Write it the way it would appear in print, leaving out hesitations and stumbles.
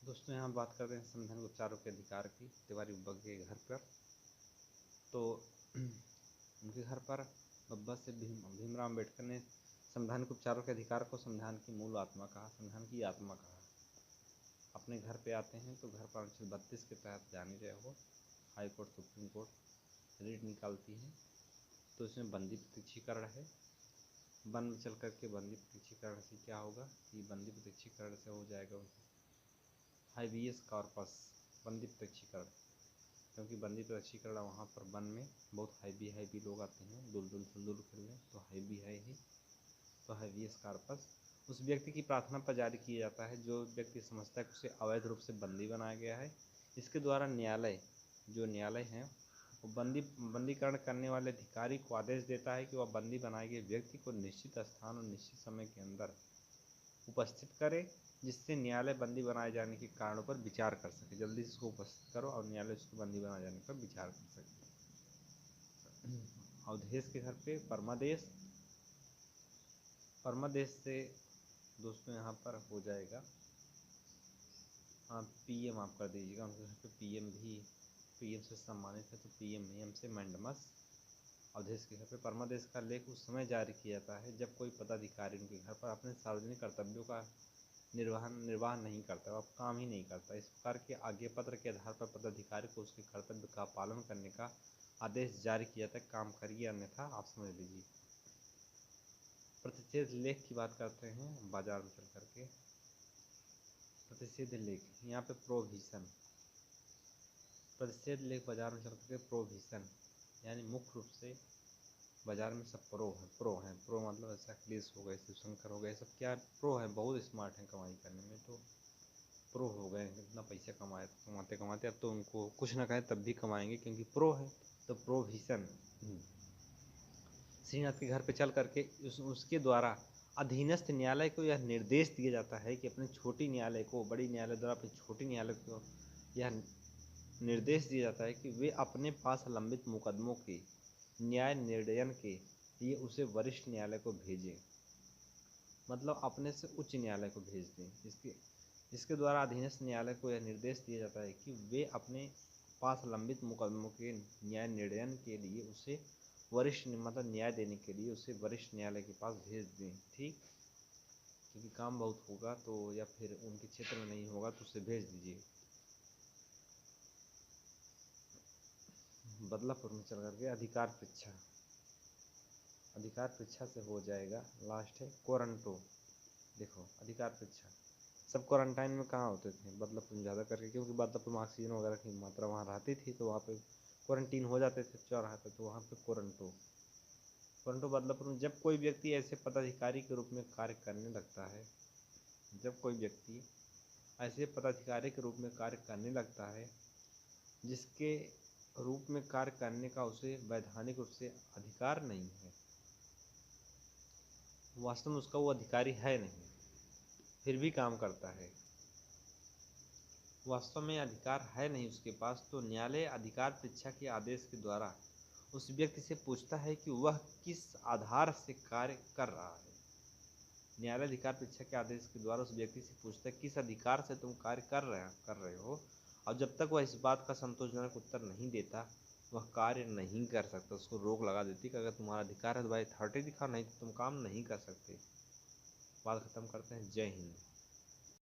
दोस्तों यहाँ बात करते हैं संवैधानिक उपचारों के अधिकार की। तिवारी बब्बर के घर पर तो उनके घर पर बब्बर से भीमराव अम्बेडकर ने संवैधानिक उपचारों के अधिकार को संविधान की मूल आत्मा कहा, संविधान की आत्मा कहा। अपने घर पे आते हैं तो घर पर अनुच्छेद 32 के तहत जान ही रहे हो, high court supreme court writ निकालती है तो इसमें बंदी प्रत्यक्षीकरण है। वन में चल करके बंदी प्रत्यक्षीकरण से क्या होगा कि बंदी प्रत्यक्षीकरण से हो जाएगा हाईवियस कॉर्पस बंदी प्रत्यक्षीकरण, क्योंकि बंदी प्रत्यक्षीकरण वहाँ पर वन में बहुत हाईवी लोग आते हैं दुलदुल खेलने, तो हाईवी है ही, तो हाईवियस कॉर्पस उस व्यक्ति की प्रार्थना पर जारी किया जाता है जो व्यक्ति समझता है कि उसे अवैध रूप से बंदी बनाया गया है। इसके द्वारा न्यायालय है वो बंदीकरण करने वाले अधिकारी को आदेश देता है कि वह बंदी बनाए गए व्यक्ति को निश्चित स्थान और निश्चित समय के अंदर उपस्थित करे, जिससे न्यायालय बंदी बनाए जाने के कारणों पर विचार कर सके। जल्दी से उसको उपस्थित करो और न्यायालय उसको बंदी बनाए जाने पर विचार कर सके। अवधेश के घर पे परमादेश से दोस्तों यहाँ पर हो जाएगा, हाँ पीएम आप कर दीजिएगा। उनके घर पे पीएम से सम्मानित है तो पीएम से मैंडमस। अवधेश के घर पे परमादेश का लेख उस समय जारी किया जाता है जब कोई पदाधिकारी उनके घर पर अपने सार्वजनिक कर्तव्यों का निर्वाह नहीं करता, अब काम ही नहीं करता। इस प्रकार के आज्ञा पत्र के आधार पर पदाधिकारी को उसके कर्तव्य का पालन करने का आदेश जारी किया था, काम करिए अन्यथा आप समझ लीजिए। प्रतिषेध लेख की बात करते हैं बाजार में चल करके। प्रतिषेध लेख यहाँ पे प्रतिषेध लेख बाजार में चल करके प्रोविजन, यानी मुख्य रूप से बाजार में सब प्रो मतलब ऐसा अखिलेश हो गए, शिवशंकर हो गए, सब क्या प्रो है, बहुत स्मार्ट हैं कमाई करने में, तो प्रो हो गए, इतना पैसा कमाते अब तो उनको कुछ ना कहें तब भी कमाएंगे क्योंकि प्रो है। तो प्रोविजन श्रीनाथ के घर पे चल करके उसके द्वारा अधीनस्थ न्यायालय को यह निर्देश दिया जाता है कि अपने छोटी न्यायालय को बड़ी न्यायालय द्वारा अपने छोटी न्यायालय को यह निर्देश दिया जाता है कि वे अपने पास लंबित मुकदमों के न्याय निर्णयन के लिए उसे वरिष्ठ न्यायालय को भेजें, मतलब अपने से उच्च न्यायालय को भेज दें। इसके द्वारा अधीनस्थ न्यायालय को यह निर्देश दिया जाता है कि वे अपने पास लंबित मुकदमों के न्याय निर्णयन के लिए उसे वरिष्ठ मतलब न्याय देने के लिए उसे वरिष्ठ न्यायालय के पास भेज दें। ठीक, क्योंकि काम बहुत होगा तो या फिर उनके क्षेत्र में नहीं होगा तो उसे भेज दीजिए। बदलापुर में चल करके अधिकार परीक्षा से हो जाएगा। लास्ट है कोरंटो। देखो अधिकार परीक्षा सब क्वारंटाइन में कहाँ होते थे, बदलापुर में ज़्यादा करके, क्योंकि बदलापुर में ऑक्सीजन वगैरह की मात्रा वहाँ रहती थी तो वहाँ पे क्वारंटीन हो जाते थे चौराहे पे, तो वहाँ पे कोरंटो बदलापुर में जब कोई व्यक्ति ऐसे पदाधिकारी के रूप में कार्य करने लगता है, जिसके रूप में कार्य करने का उसे वैधानिक रूप से अधिकार नहीं है, वास्तव में उसका वो अधिकारी है नहीं, फिर भी काम करता है, वास्तव में अधिकार है नहीं उसके पास, तो न्यायालय अधिकार परीक्षा के आदेश के द्वारा उस व्यक्ति से पूछता है कि वह किस आधार से कार्य कर रहा है। न्यायालय अधिकार परीक्षा के आदेश के द्वारा उस व्यक्ति से पूछता है किस अधिकार से तुम कार्य कर रहे हो, और जब तक वह इस बात का संतोषजनक उत्तर नहीं देता वह कार्य नहीं कर सकता। उसको रोक लगा देती कि अगर तुम्हारा अधिकार है तो भाई अथॉरिटी दिखाओ, नहीं तो तुम काम नहीं कर सकते। बात खत्म करते हैं। जय हिंद।